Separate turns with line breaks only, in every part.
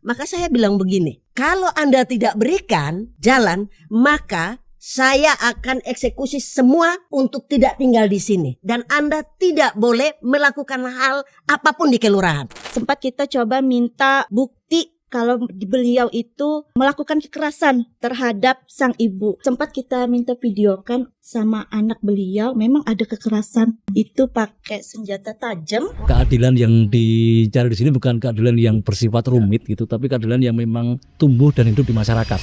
Maka saya bilang begini, kalau Anda tidak berikan jalan, maka saya akan eksekusi semua untuk tidak tinggal di sini. Dan Anda tidak boleh melakukan hal apapun di kelurahan.
Sempat kita coba minta bukti kalau beliau itu melakukan kekerasan terhadap sang ibu. Sempat kita minta videokan sama anak beliau, memang ada kekerasan. Itu pakai senjata tajam.
Keadilan yang dicari di sini bukan keadilan yang bersifat rumit gitu, tapi keadilan yang memang tumbuh dan hidup di masyarakat.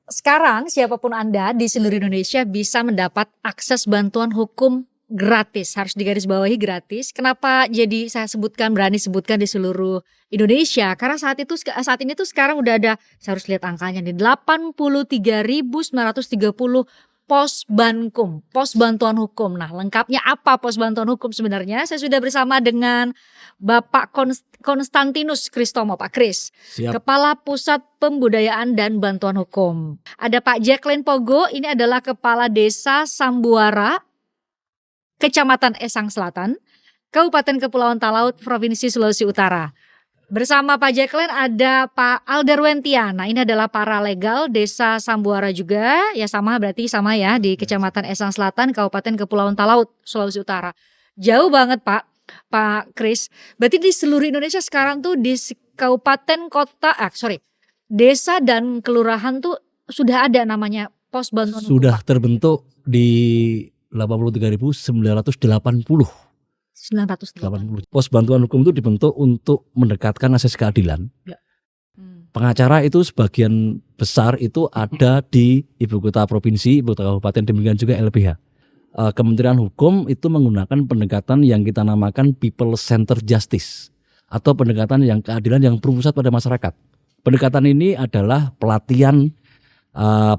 Sekarang siapapun Anda di seluruh Indonesia bisa mendapat akses bantuan hukum gratis. Harus digarisbawahi gratis. Kenapa jadi saya sebutkan, berani sebutkan di seluruh Indonesia? Karena saat ini tuh sekarang udah ada, saya harus lihat angkanya nih, 83.930 pos bankum, pos bantuan hukum. Nah, lengkapnya apa pos bantuan hukum sebenarnya? Saya sudah bersama dengan Bapak Konstantinus Kristomo, Pak Kris, Kepala Pusat Pembudayaan dan Bantuan Hukum. Ada Pak Jacqueline Pogo, ini adalah Kepala Desa Sambuara, Kecamatan Esang Selatan, Kabupaten Kepulauan Talaut, Provinsi Sulawesi Utara. Bersama Pak Jacqueline ada Pak Alderwentiana, ini adalah paralegal Desa Sambuara juga, ya sama berarti sama ya di Kecamatan Esang Selatan, Kabupaten Kepulauan Talaut, Sulawesi Utara. Jauh banget Pak Kris. Berarti di seluruh Indonesia sekarang tuh di kabupaten, kota, desa dan kelurahan tuh sudah ada namanya pos bantuan hukum.
Sudah terbentuk di 83.980.
980.
Pos bantuan hukum itu dibentuk untuk mendekatkan akses keadilan.
Ya.
Pengacara itu sebagian besar itu ada di ibu kota provinsi, ibu kota kabupaten, demikian juga LBH. Kementerian Hukum itu menggunakan pendekatan yang kita namakan People Centered Justice atau pendekatan yang keadilan yang berpusat pada masyarakat. Pendekatan ini adalah pelatihan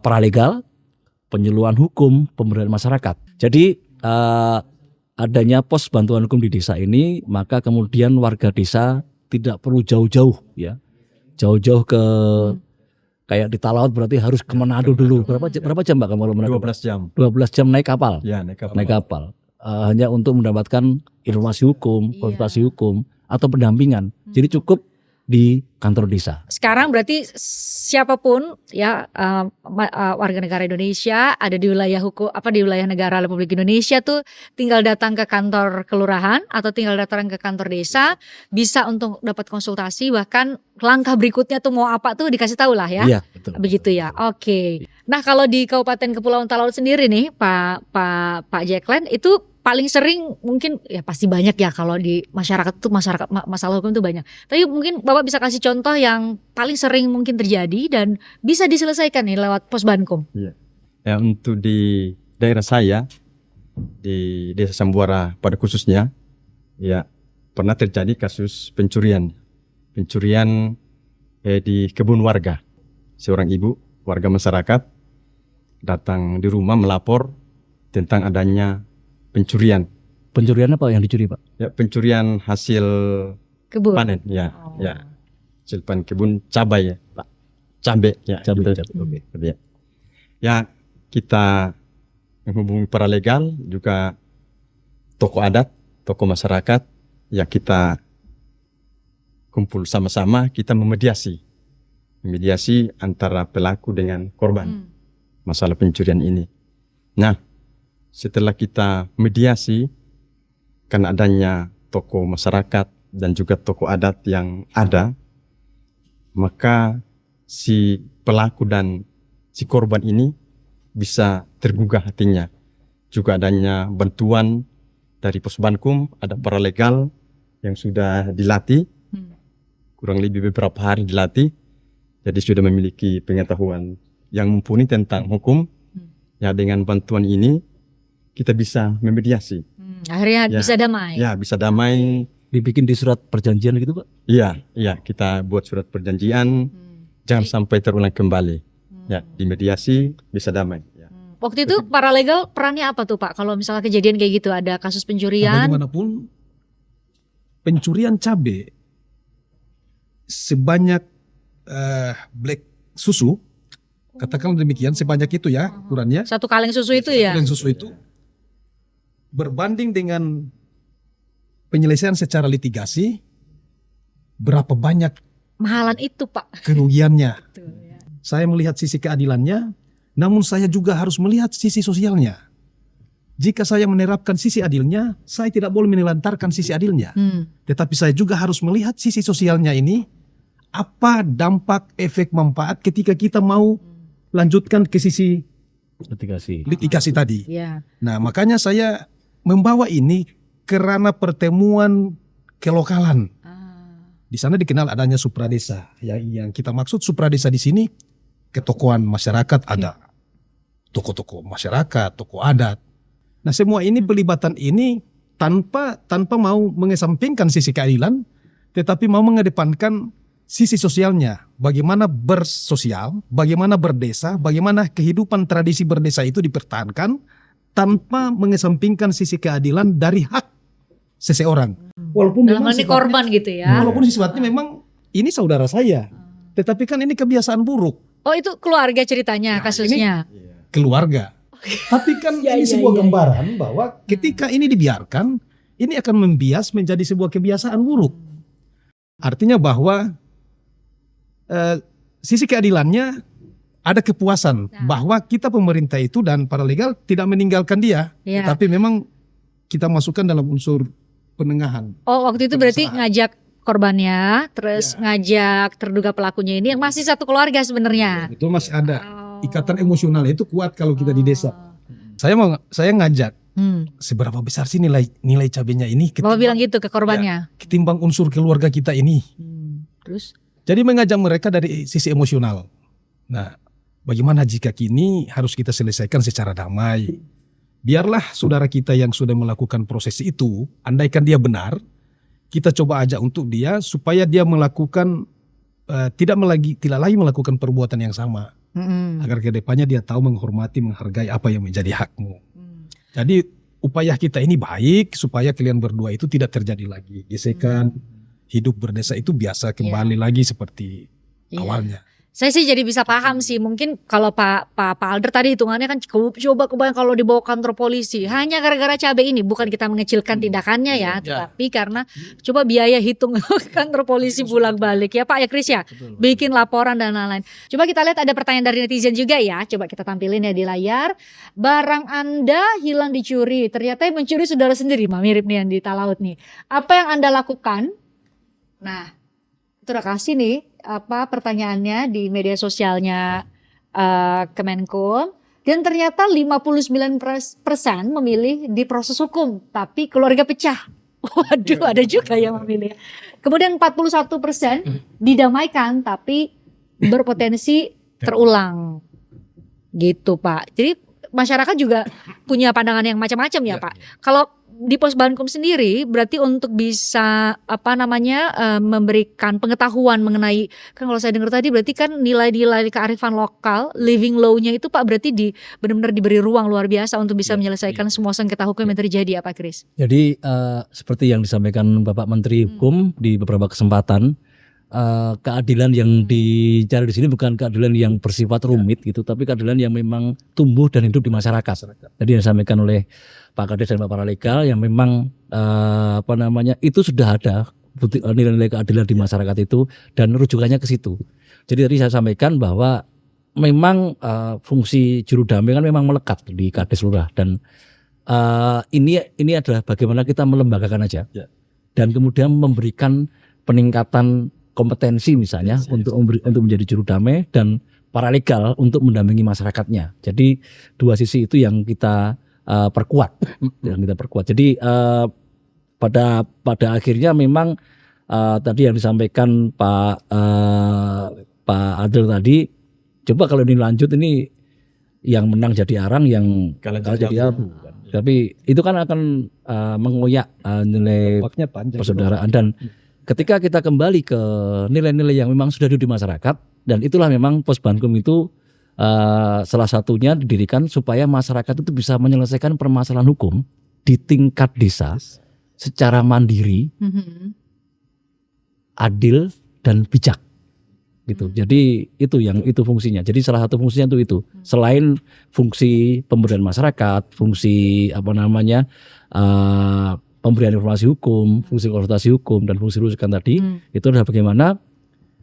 paralegal, penyuluhan hukum, pemberdayaan masyarakat. Jadi adanya pos bantuan hukum di desa ini, maka kemudian warga desa tidak perlu jauh-jauh ya. Jauh-jauh ke kayak di Talaut berarti harus ke Manado dulu. Berapa jam Pak kalau Manado?
12 jam.
12 jam naik kapal.
Ya, naik
kapal. Hanya untuk mendapatkan informasi hukum, konsultasi hukum atau pendampingan. Jadi cukup di kantor desa.
Sekarang berarti siapapun ya warga negara Indonesia ada di wilayah hukum di wilayah negara Republik Indonesia tuh tinggal datang ke kantor kelurahan atau tinggal datang ke kantor desa, bisa untuk dapat konsultasi, bahkan langkah berikutnya tuh mau apa tuh dikasih tahu lah ya.
Iya, betul.
Begitu ya. Oke. Nah, kalau di Kabupaten Kepulauan Talaut sendiri nih Pak Jacqueline, itu paling sering mungkin ya pasti banyak ya kalau di masyarakat tuh masalah hukum tuh banyak. Tapi mungkin Bapak bisa kasih contoh yang paling sering mungkin terjadi dan bisa diselesaikan nih lewat pos bankum.
Iya. Ya, untuk di daerah saya di Desa Sambuara pada khususnya ya pernah terjadi kasus pencurian di kebun warga. Seorang ibu warga masyarakat datang di rumah melapor tentang adanya pencurian.
Pencurian apa yang dicuri, Pak?
Ya, pencurian hasil
Kebun.
panen ya. Ya. Hasil panen kebun cabai ya, Pak. Cabai ya.
Cabai.
Oke. Ya, kita menghubungi paralegal juga tokoh adat, tokoh masyarakat, ya kita kumpul sama-sama, kita memediasi antara pelaku dengan korban masalah pencurian ini. Nah, setelah kita mediasi, karena adanya tokoh masyarakat dan juga tokoh adat yang ada, maka si pelaku dan si korban ini bisa tergugah hatinya. Juga adanya bantuan dari pos bankum, ada paralegal yang sudah dilatih, kurang lebih beberapa hari dilatih, jadi sudah memiliki pengetahuan yang mumpuni tentang hukum. Ya, dengan bantuan ini kita bisa memediasi.
Akhirnya bisa damai.
Ya, bisa damai.
Dibikin di surat perjanjian gitu, Pak?
Iya, kita buat surat perjanjian, jangan sampai terulang kembali. Ya, dimediasi bisa damai. Ya.
Waktu itu paralegal perannya apa tuh, Pak? Kalau misalnya kejadian kayak gitu, ada kasus pencurian.
Bagaimanapun pencurian cabai sebanyak black susu Katakanlah demikian, sebanyak itu ya ukurannya.
Satu kaleng susu itu ya.
Kaleng susu itu berbanding dengan penyelesaian secara litigasi, berapa banyak
Mahalan itu Pak.
kerugiannya.
Betul, ya.
Saya melihat sisi keadilannya, namun saya juga harus melihat sisi sosialnya. Jika saya menerapkan sisi adilnya, saya tidak boleh menelantarkan sisi adilnya. Tetapi saya juga harus melihat sisi sosialnya ini, apa dampak, efek, manfaat ketika kita mau lanjutkan ke sisi litigasi tadi.
Ya.
Nah, makanya saya membawa ini kerana pertemuan kelokalan. Di sana dikenal adanya supradesa. Yang kita maksud supradesa di sini, ketokohan masyarakat ada. Tokoh-tokoh masyarakat, tokoh adat. Nah, semua ini pelibatan ini tanpa mau mengesampingkan sisi keadilan, tetapi mau mengedepankan sisi sosialnya. Bagaimana bersosial, bagaimana berdesa, bagaimana kehidupan tradisi berdesa itu dipertahankan tanpa mengesampingkan sisi keadilan dari hak seseorang. Walaupun
Dalam
memang
hal ini korban gitu ya.
walaupun sifatnya memang ini saudara saya, tetapi kan ini kebiasaan buruk
Oh itu keluarga ceritanya, kasusnya.
keluarga. Tapi kan ini sebuah gambaran bahwa ketika ini dibiarkan, ini akan membias menjadi sebuah kebiasaan buruk. Artinya bahwa sisi keadilannya ada kepuasan bahwa kita pemerintah itu dan paralegal tidak meninggalkan dia,
Ya.
tapi memang kita masukkan dalam unsur penengahan.
Oh waktu itu berarti ngajak korbannya, terus ngajak terduga pelakunya ini yang masih satu keluarga sebenarnya.
Itu masih ada ikatan emosional itu kuat kalau kita di desa. Saya ngajak seberapa besar sih nilai cabenya ini
Bapak bilang gitu ke korbannya.
ketimbang unsur keluarga kita ini.
Terus?
Jadi mengajak mereka dari sisi emosional. Nah, bagaimana jika kini harus kita selesaikan secara damai? Biarlah saudara kita yang sudah melakukan proses itu, andaikan dia benar, kita coba ajak untuk dia supaya dia melakukan tidak lagi melakukan perbuatan yang sama. Agar ke depannya dia tahu menghormati, menghargai apa yang menjadi hakmu. Jadi upaya kita ini baik supaya kalian berdua itu tidak terjadi lagi gesekan. Hidup berdesa itu biasa kembali lagi seperti awalnya.
Saya sih jadi bisa paham sih, mungkin kalau Pak Alder tadi hitungannya kan coba kebayang kalau dibawa kantor polisi hanya gara-gara cabai ini, bukan kita mengecilkan tindakannya ya, tetapi karena coba biaya hitung kantor polisi bolak-balik ya Pak ya Kris ya, bikin laporan dan lain-lain. Coba kita lihat ada pertanyaan dari netizen juga ya, coba kita tampilin ya di layar. Barang Anda hilang dicuri, ternyata yang mencuri saudara sendiri, mirip nih yang di Talaut nih. Apa yang Anda lakukan? Nah, itu udah kasih nih pertanyaannya di media sosialnya Kemenkum, dan ternyata 59% memilih diproses hukum tapi keluarga pecah. Waduh, ada juga yang memilih. Kemudian 41% didamaikan tapi berpotensi terulang. Gitu Pak. Jadi masyarakat juga punya pandangan yang macam-macam ya Pak. Kalau di Pos Bankum sendiri berarti untuk bisa memberikan pengetahuan mengenai, kan kalau saya dengar tadi berarti kan nilai-nilai kearifan lokal, living law-nya itu Pak berarti benar-benar diberi ruang luar biasa untuk bisa menyelesaikan semua sengketa hukum yang terjadi ya Pak Kris.
Jadi seperti yang disampaikan Bapak Menteri Hukum di beberapa kesempatan, keadilan yang dicari di sini bukan keadilan yang bersifat rumit gitu, tapi keadilan yang memang tumbuh dan hidup di masyarakat. Jadi yang disampaikan oleh Pak Kades dan Pak Paralegal yang memang itu sudah ada nilai-nilai keadilan di masyarakat itu dan rujukannya ke situ. Jadi tadi saya sampaikan bahwa memang fungsi juru damai kan memang melekat di Kades Lurah, dan ini adalah bagaimana kita melembagakan aja dan kemudian memberikan peningkatan kompetensi misalnya untuk menjadi juru damai dan paralegal untuk mendampingi masyarakatnya. Jadi dua sisi itu yang kita perkuat. Jadi pada akhirnya memang tadi yang disampaikan Pak Adil tadi, coba kalau ini lanjut ini yang menang jadi arang, yang kalah jadi abu. Tapi itu kan akan mengoyak nilai persaudaraan, dan ketika kita kembali ke nilai-nilai yang memang sudah ada di masyarakat, dan itulah memang Pos Bankum itu salah satunya didirikan supaya masyarakat itu bisa menyelesaikan permasalahan hukum di tingkat desa secara mandiri, adil dan bijak. gitu. Jadi itu fungsinya. Jadi salah satu fungsinya itu. Selain fungsi pemberdayaan masyarakat, fungsi pemberian informasi hukum, fungsi konsultasi hukum dan fungsi rujukan tadi, itu adalah bagaimana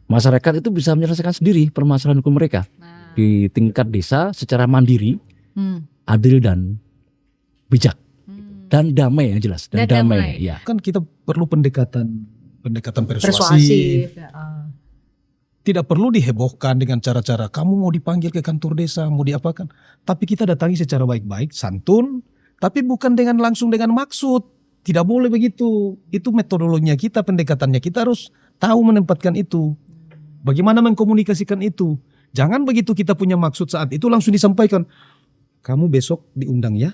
masyarakat itu bisa menyelesaikan sendiri permasalahan hukum mereka di tingkat desa secara mandiri, adil dan bijak dan damai yang jelas dan damai. Ya.
Kan kita perlu pendekatan persuasif.
Persuasif.
Tidak perlu dihebohkan dengan cara-cara kamu mau dipanggil ke kantor desa, mau diapakan. Tapi kita datangi secara baik-baik, santun, tapi bukan langsung dengan maksud. Tidak boleh begitu. Itu metodologinya kita, pendekatannya kita harus tahu menempatkan itu. Bagaimana mengkomunikasikan itu. Jangan begitu kita punya maksud saat itu langsung disampaikan. Kamu besok diundang ya?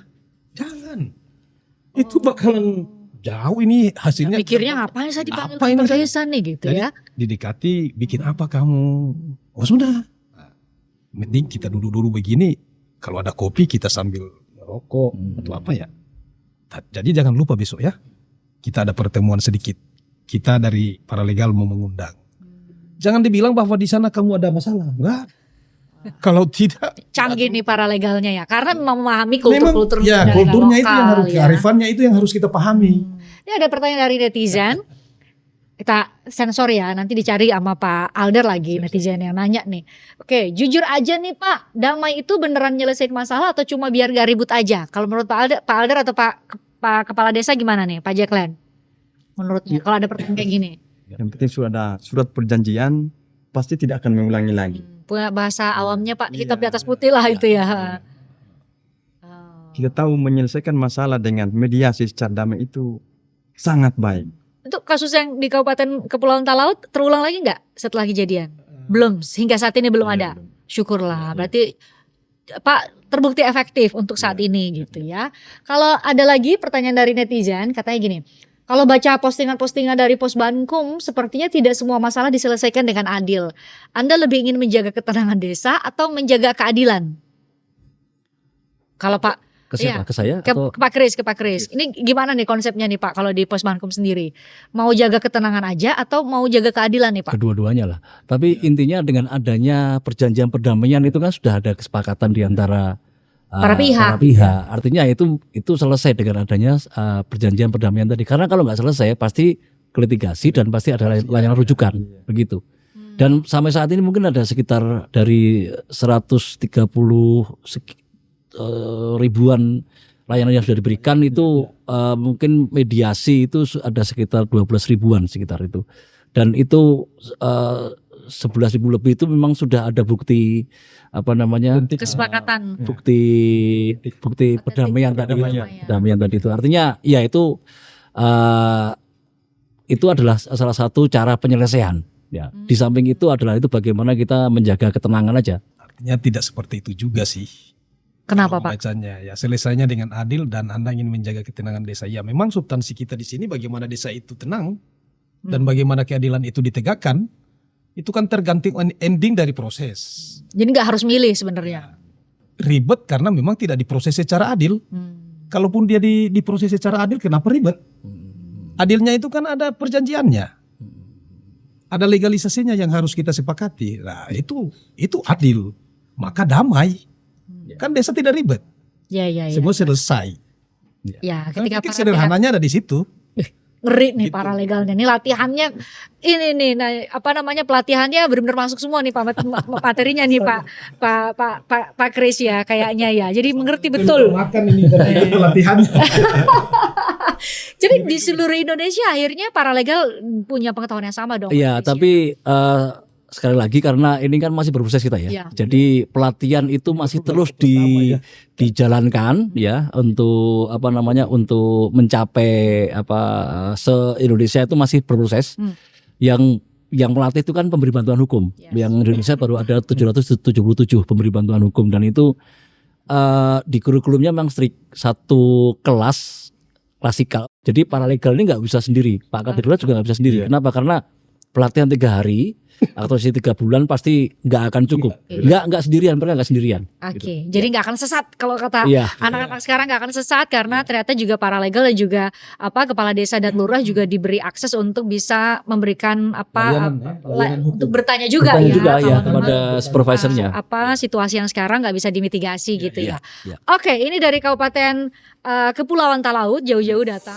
Jangan. Itu bakalan jauh ini hasilnya.
Mikirnya ngapain saya dipanggil
Apa ini
kantor
saya?
desa nih gitu
Jadi,
ya.
didekati, bikin apa kamu? Oh sudah. Mending kita duduk dulu begini. Kalau ada kopi kita sambil rokok atau apa ya. Jadi jangan lupa besok ya. Kita ada pertemuan sedikit. Kita dari paralegal mau mengundang. Jangan dibilang bahwa di sana kamu ada masalah. Enggak. Kalau tidak.
Canggih nih para legalnya ya. Karena memahami
Memang
kultur
ya kulturnya itu yang harus,
ya.
kearifannya itu yang harus kita pahami.
Ini ada pertanyaan dari netizen. Kita sensor ya, nanti dicari sama Pak Alder lagi netizen yang nanya nih. Oke, jujur aja nih Pak, damai itu beneran nyelesain masalah atau cuma biar gak ribut aja? Kalau menurut Pak Alder atau Pak Kepala Desa gimana nih, Pak Jacklen? Menurutnya, kalau ada pertanyaan kayak gini.
Yang penting sudah ada surat perjanjian, pasti tidak akan mengulangi lagi.
Punya bahasa awamnya Pak, hitam di atas putih lah itu ya.
Kita tahu menyelesaikan masalah dengan mediasi secara damai itu sangat baik.
Untuk kasus yang di Kabupaten Kepulauan Talaut terulang lagi nggak setelah kejadian? Belum, hingga saat ini belum ada. Syukurlah, berarti Pak terbukti efektif untuk saat ini gitu ya. Kalau ada lagi pertanyaan dari netizen, katanya gini. Kalau baca postingan-postingan dari Posbankum, sepertinya tidak semua masalah diselesaikan dengan adil. Anda lebih ingin menjaga ketenangan desa atau menjaga keadilan? Kalau Pak
Ke siapa?
Iya.
Ke saya?
Ke
Atau
Pak Kris. Ini gimana nih konsepnya nih Pak kalau di Posbankum sendiri? Mau jaga ketenangan aja atau mau jaga keadilan nih Pak?
kedua-duanya lah. Tapi intinya dengan adanya perjanjian perdamaian itu kan sudah ada kesepakatan di antara
Para pihak.
Artinya itu selesai dengan adanya perjanjian perdamaian tadi. Karena kalau nggak selesai pasti ke litigasi dan pasti ada layanan rujukan begitu. Dan sampai saat ini mungkin ada sekitar dari 130 ribuan layanan yang sudah diberikan itu mungkin mediasi itu ada sekitar 12 ribuan sekitar itu. Dan itu 11.000 lebih itu memang sudah ada bukti
Kesepakatan.
bukti perdamaian tadi, perdamaian tadi itu artinya ya itu adalah salah satu cara penyelesaian ya. Di samping itu adalah itu bagaimana kita menjaga ketenangan aja.
Artinya tidak seperti itu juga sih.
Kenapa
Kalau
Pak?
membacanya ya selesainya dengan adil dan Anda ingin menjaga ketenangan desa. Ya memang substansi kita di sini bagaimana desa itu tenang dan bagaimana keadilan itu ditegakkan. Itu kan tergantung ending dari proses.
Jadi nggak harus milih sebenarnya.
Ribet karena memang tidak diproses secara adil. Kalaupun dia diproses secara adil, kenapa ribet? Adilnya itu kan ada perjanjiannya. Ada legalisasinya yang harus kita sepakati. Nah, itu adil. Maka damai. Kan desa tidak ribet.
Ya.
Semua selesai.
Ya,
Kan
ketika
mungkin
para
sederhananya ada di situ.
ngeri nih
Gitu.
para legalnya. Ini latihannya ini nih pelatihannya benar-benar masuk semua nih Pak materinya nih Pak Kris ya kayaknya ya. Jadi mengerti betul.
Makan ini pelatihannya.
Jadi di seluruh Indonesia akhirnya para legal punya pengetahuan yang sama dong.
Iya, tapi sekali lagi karena ini kan masih berproses kita ya.
Iya.
Jadi pelatihan itu masih terus dijalankan ya untuk untuk mencapai se-Indonesia itu masih berproses. Yang melatih itu kan pemberi bantuan hukum.
Yes.
Yang Indonesia baru ada 777 pemberi bantuan hukum dan itu di kurikulumnya memang strict satu kelas klasikal. Jadi paralegal ini nggak bisa sendiri. Pak Kadirullah juga nggak bisa sendiri. Kenapa? Karena pelatihan 3 hari atau 3 bulan pasti nggak akan cukup. Nggak sendirian, mereka nggak sendirian.
Oke, jadi nggak akan sesat kalau kata
Iya.
anak-anak sekarang, nggak akan sesat karena ternyata juga paralegal dan juga kepala desa dan lurah juga diberi akses untuk bisa memberikan
Layanan hukum.
untuk bertanya juga
Bertanya
ya
juga ya
kalau
kepada
memang,
supervisornya.
situasi yang sekarang nggak bisa dimitigasi gitu ya.
Iya.
Oke, ini dari Kabupaten Kepulauan Talaut jauh-jauh datang.